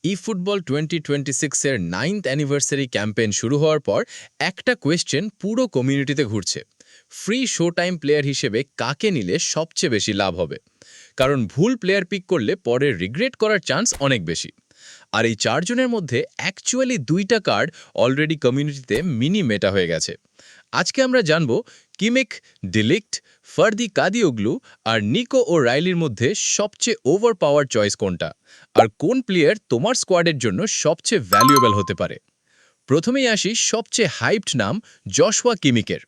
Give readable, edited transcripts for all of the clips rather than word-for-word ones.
eFootball 2026 এর 9th anniversary campaign শুরু হওয়ার পর একটা কোয়েশ্চেন পুরো কমিউনিটিতে ঘুরছে। ফ্রি শো টাইম প্লেয়ার হিসেবে কাকে নিলে সবচেয়ে বেশি লাভ হবে? কারণ ভুল প্লেয়ার পিক করলে পরে রিগ্রেট করার চান্স অনেক বেশি। আর এই চারজনের মধ্যে অ্যাকচুয়ালি দুইটা কার্ড অলরেডি কমিউনিটিতে মিনি মেটা হয়ে গেছে। আজকে আমরা জানব কিমিক, ডিলিক্ট, ফার্দি কাদিওগ্লু আর নিকো ও রাইলির মধ্যে সবচেয়ে ওভার পাওয়ার চয়েস কোনটা, আর কোন প্লেয়ার তোমার স্কোয়াডের জন্য সবচেয়ে ভ্যালুয়েবল হতে পারে। প্রথমেই আসি সবচেয়ে হাইপড নাম জশোয়া কিমিকের।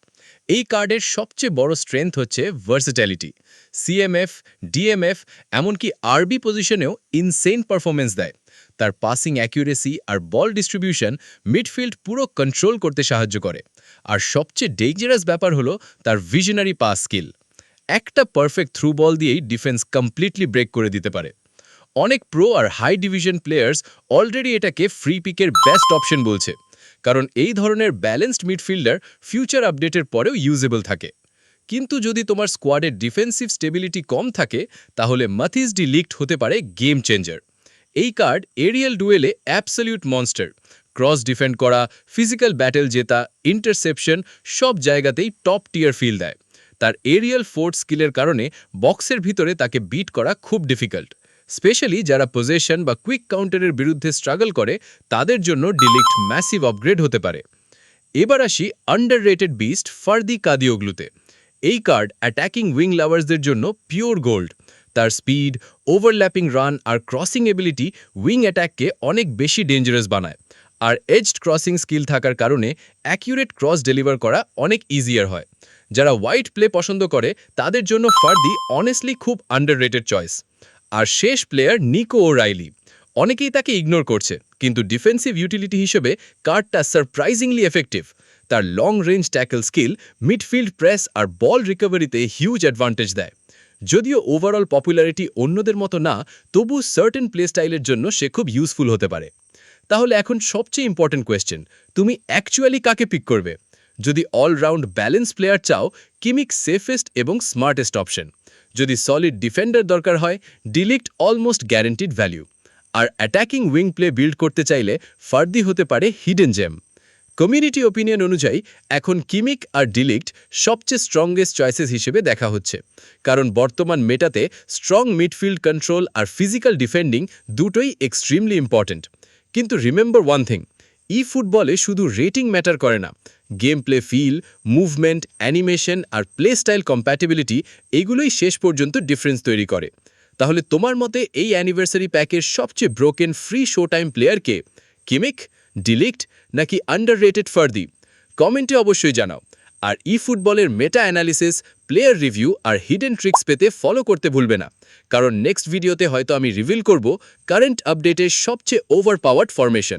এই কার্ডের সবচেয়ে বড় স্ট্রেংথ হচ্ছে ভার্সেটালিটি। সিএমএফ, ডিএমএফ, এমনকি আরবি পজিশনেও ইনসেইন পারফরমেন্স দেয়। তার পাসিং অ্যাকিউরেসি আর বল ডিস্ট্রিবিউশন মিডফিল্ড পুরো কন্ট্রোল করতে সাহায্য করে। আর সবচেয়ে ডেঞ্জারাস ব্যাপার হলো তার ভিশনারি পাস স্কিল। একটা পারফেক্ট থ্রু বল দিয়েই ডিফেন্স কমপ্লিটলি ব্রেক করে দিতে পারে। অনেক প্রো আর হাই ডিভিশন প্লেয়ার্স অলরেডি এটাকে ফ্রি পিকের বেস্ট অপশন বলছে, কারণ এই ধরনের ব্যালেন্সড মিডফিল্ডার ফিউচার আপডেটের পরেও ইউজেবল থাকে। কিন্তু যদি তোমার স্কোয়াডের ডিফেন্সিভ স্টেবিলিটি কম থাকে, তাহলে মাথিস ডি লিক্ট হতে পারে গেম চেঞ্জার। এই কার্ড এরিয়াল ডুয়েলে অ্যাবসলিউট মনস্টার। ক্রস ডিফেন্ড করা, ফিজিক্যাল ব্যাটেল জেতা, ইন্টারসেপশন সব জায়গাতেই টপ টিয়ার ফিল দেয়। তার এরিয়াল ফোর্ট স্কিলের কারণে বক্সের ভিতরে তাকে বিট করা খুব ডিফিকাল্ট। স্পেশালি যারা পজেশন বা কুইক কাউন্টারের বিরুদ্ধে স্ট্রাগল করে, তাদের জন্য ডিলিক্ট ম্যাসিভ আপগ্রেড হতে পারে। এবার আসি আন্ডাররেটেড বিস্ট ফার্দি কাদিওগ্লুতে। এই কার্ড অ্যাটাকিং উইং লাভার্সদের জন্য পিওর গোল্ড। তার স্পিড, ওভারল্যাপিং রান আর ক্রসিং এবিলিটি উইং অ্যাটাককে অনেক বেশি ডেঞ্জারাস বানায়। আর এজড ক্রসিং স্কিল থাকার কারণে অ্যাকিউরেট ক্রস ডেলিভার করা অনেক ইজিয়ার হয়। যারা ওয়াইড প্লে পছন্দ করে, তাদের জন্য ফার্দি অনেস্টলি খুব আন্ডাররেটেড চয়েস। আর শেষ প্লেয়ার নিকো ও রাইলি। অনেকেই তাকে ইগনোর করছে, কিন্তু ডিফেন্সিভ ইউটিলিটি হিসেবে কার্ডটা সারপ্রাইজিংলি এফেক্টিভ। তার long range tackle skill, midfield press আর বল রিকভারিতে হিউজ অ্যাডভান্টেজ দেয়। যদিও ওভারঅল পপুলারিটি অন্যদের মতো না, তবু সার্টেন প্লে স্টাইলের জন্য সে খুব ইউজফুল হতে পারে। তাহলে এখন সবচেয়ে ইম্পর্টেন্ট কোয়েশ্চেন, তুমি অ্যাকচুয়ালি কাকে পিক করবে? যদি অলরাউন্ড ব্যালেন্স প্লেয়ার চাও, কিমিক সেফেস্ট এবং স্মার্টেস্ট অপশন। যদি সলিড ডিফেন্ডার দরকার হয়, ডিলিক্ট অলমোস্ট গ্যারেন্টিড ভ্যালু। আর অ্যাটাকিং উইং প্লে বিল্ড করতে চাইলে ফার্দি হতে পারে হিডেন জেম। কমিউনিটি ওপিনিয়ন অনুযায়ী এখন কিমিক আর ডিলিক্ট সবচেয়ে স্ট্রংগেস্ট চয়েসেস হিসেবে দেখা হচ্ছে, কারণ বর্তমান মেটাতে স্ট্রং মিডফিল্ড কন্ট্রোল আর ফিজিক্যাল ডিফেন্ডিং দুটোই এক্সট্রিমলি ইম্পর্ট্যান্ট। কিন্তু রিমেম্বার ওয়ান থিং, ফুটবলে শুধু রেটিং ম্যাটার করে না। Game play feel, movement, animation আর প্লে স্টাইল কম্প্যাটিবিলিটি, এগুলোই শেষ পর্যন্ত ডিফারেন্স তৈরি করে। তাহলে তোমার মতে এই অ্যানিভার্সারি প্যাকের সবচেয়ে broken free showtime player কে? কিমিক, ডিলিক্ট নাকি আন্ডাররেটেড ফার্দি? কমেন্টে অবশ্যই জানাও। আর ফুটবলের মেটা অ্যানালিসিস, প্লেয়ার রিভিউ আর হিডেন ট্রিক্স পেতে ফলো করতে ভুলবে না, কারণ নেক্সট ভিডিওতে হয়তো আমি রিভিল করব কারেন্ট আপডেটের সবচেয়ে ওভার পাওয়ার্ড ফরমেশন।